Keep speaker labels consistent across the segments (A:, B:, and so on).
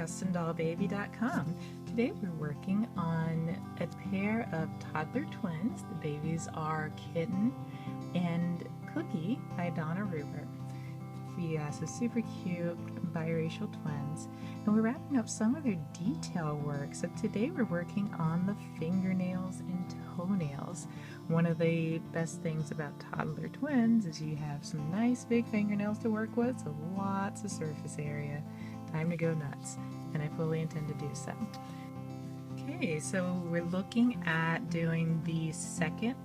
A: CustomDollBaby.com. Today we're working on a pair of toddler twins. The babies are Kitten and Cookie by Donna RuBert. So super cute biracial twins, and we're wrapping up some of their detail work. So today we're working on the fingernails and toenails. One of the best things about toddler twins is you have some nice big fingernails to work with, so lots of surface area. Time to go nuts, and I fully intend to do so. Okay, so we're looking at doing the second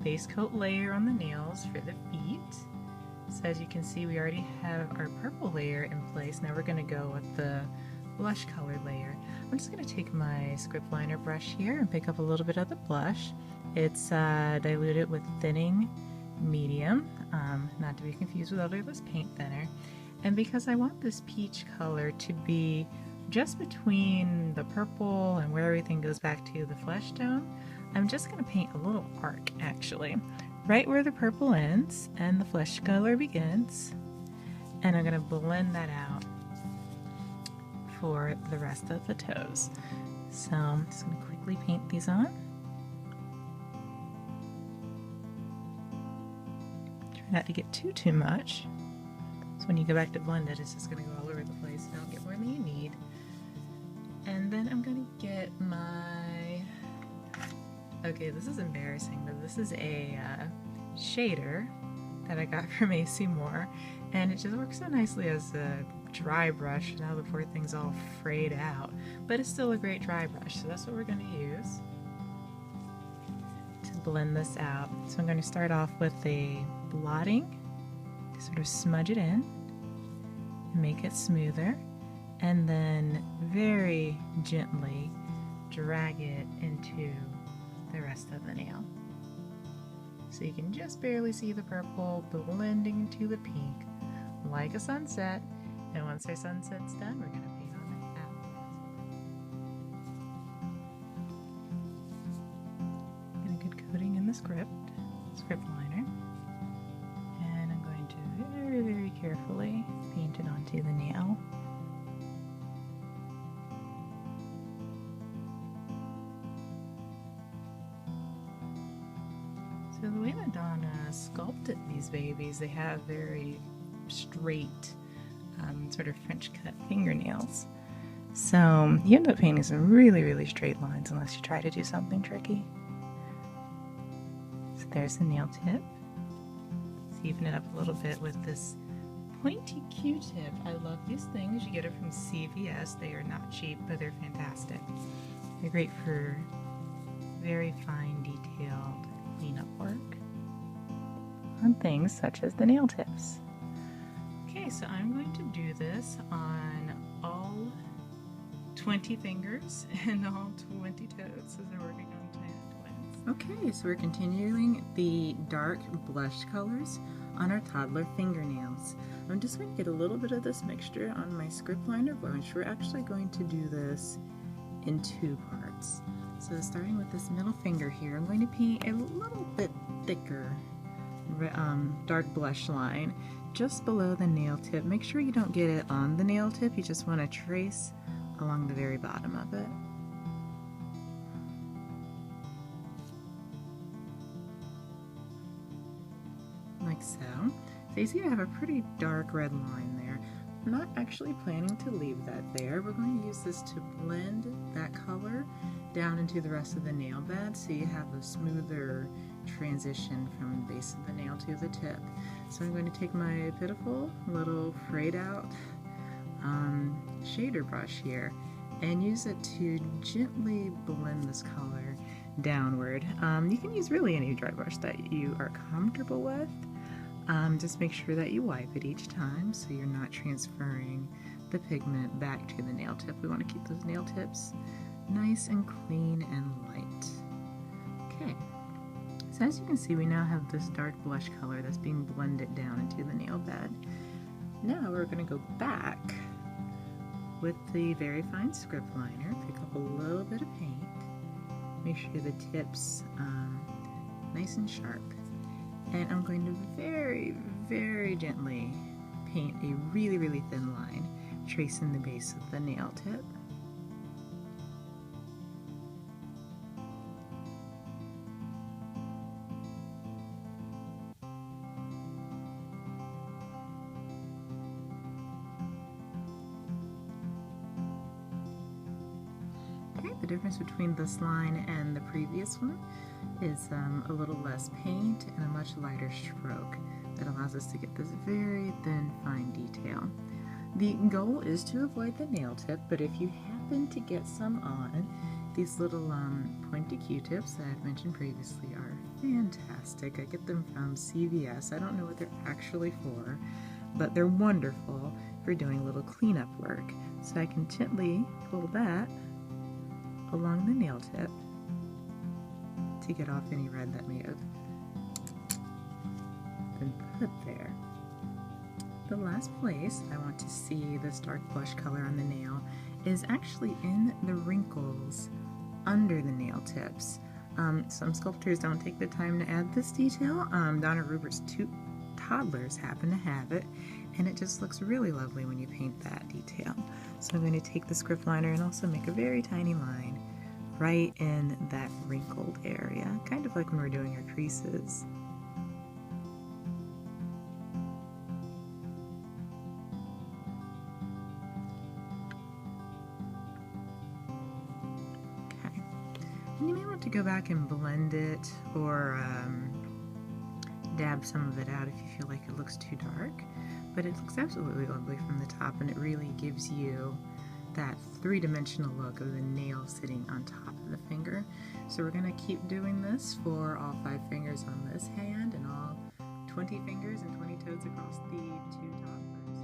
A: base coat layer on the nails for the feet. So as you can see, we already have our purple layer in place. Now we're going to go with the blush color layer. I'm just going to take my script liner brush here and pick up a little bit of the blush. It's diluted with thinning medium, not to be confused with odorless paint thinner. And because I want this peach color to be just between the purple and where everything goes back to the flesh tone, I'm just going to paint a little arc actually, right where the purple ends and the flesh color begins, and I'm going to blend that out for the rest of the toes. So I'm just going to quickly paint these on. Try not to get too much. So when you go back to blend it, it's just going to go all over the place. You don't get more than you need. And then I'm going to get my... Okay, this is embarrassing, but this is a shader that I got from AC Moore, and it just works so nicely as a dry brush now before things all frayed out, but it's still a great dry brush, so that's what we're going to use to blend this out. So I'm going to start off with a blotting to sort of smudge it in and make it smoother, and then very gently drag it into the rest of the nail. So you can just barely see the purple blending into the pink like a sunset, and once our sunset's done, we're going to paint on the apple. Get a good coating in the script liner, and I'm going to very carefully paint it onto the nail. So the way that Donna sculpted these babies, they have very straight, sort of French cut fingernails. So you end up painting some really straight lines unless you try to do something tricky. So there's the nail tip. Let's even it up a little bit with this pointy Q-tip. I love these things. You get it from CVS. They are not cheap, but they're fantastic. They're great for very fine, detailed cleanup work on things such as the nail tips. Okay, so I'm going to do this on all 20 fingers and all 20 toes as we're working on twins. Okay, so we're continuing the dark blush colors on our toddler fingernails. I'm just going to get a little bit of this mixture on my script liner brush. We're actually going to do this in two parts. So starting with this middle finger here, I'm going to paint a little bit thicker dark blush line just below the nail tip. Make sure you don't get it on the nail tip, you just want to trace along the very bottom of it. Like so. So you see I have a pretty dark red line there. I'm not actually planning to leave that there. We're going to use this to blend that color down into the rest of the nail bed so you have a smoother transition from the base of the nail to the tip. So I'm going to take my pitiful little frayed out shader brush here and use it to gently blend this color downward. You can use really any dry brush that you are comfortable with. Just make sure that you wipe it each time so you're not transferring the pigment back to the nail tip. We want to keep those nail tips nice and clean and light. Okay, so as you can see, we now have this dark blush color that's being blended down into the nail bed. Now we're going to go back with the very fine script liner, pick up a little bit of paint, make sure the tips nice and sharp, and I'm going to very gently paint a really thin line tracing the base of the nail tip. Okay, the difference between this line and the previous one is a little less paint and a much lighter stroke that allows us to get this very thin, fine detail. The goal is to avoid the nail tip, but if you happen to get some on, these little pointy Q-tips that I've mentioned previously are fantastic. I get them from CVS. I don't know what they're actually for, but they're wonderful for doing a little cleanup work. So I can gently pull that along the nail tip to get off any red that may have been put there. The last place I want to see this dark blush color on the nail is actually in the wrinkles under the nail tips. Some sculptors don't take the time to add this detail. Donna RuBert's two toddlers happen to have it, and it just looks really lovely when you paint that detail. So I'm going to take the script liner and also make a very tiny line right in that wrinkled area, kind of like when we're doing our creases. Okay, and you may want to go back and blend it or dab some of it out if you feel like it looks too dark, but it looks absolutely lovely from the top, and it really gives you that three-dimensional look of the nail sitting on top of the finger. So we're going to keep doing this for all 5 fingers on this hand and all 20 fingers and 20 toes across the 2 toddlers.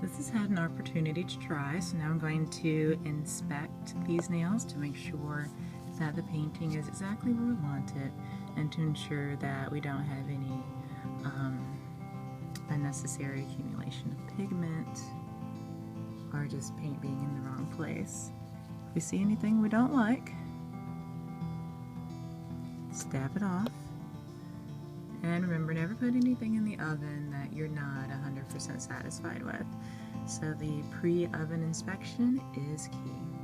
A: This has had an opportunity to dry, so now I'm going to inspect these nails to make sure that the painting is exactly where we want it, and to ensure that we don't have any unnecessary accumulation of pigment or just paint being in the wrong place. If we see anything we don't like, stab it off. And remember, never put anything in the oven that you're not 100% satisfied with. So the pre-oven inspection is key.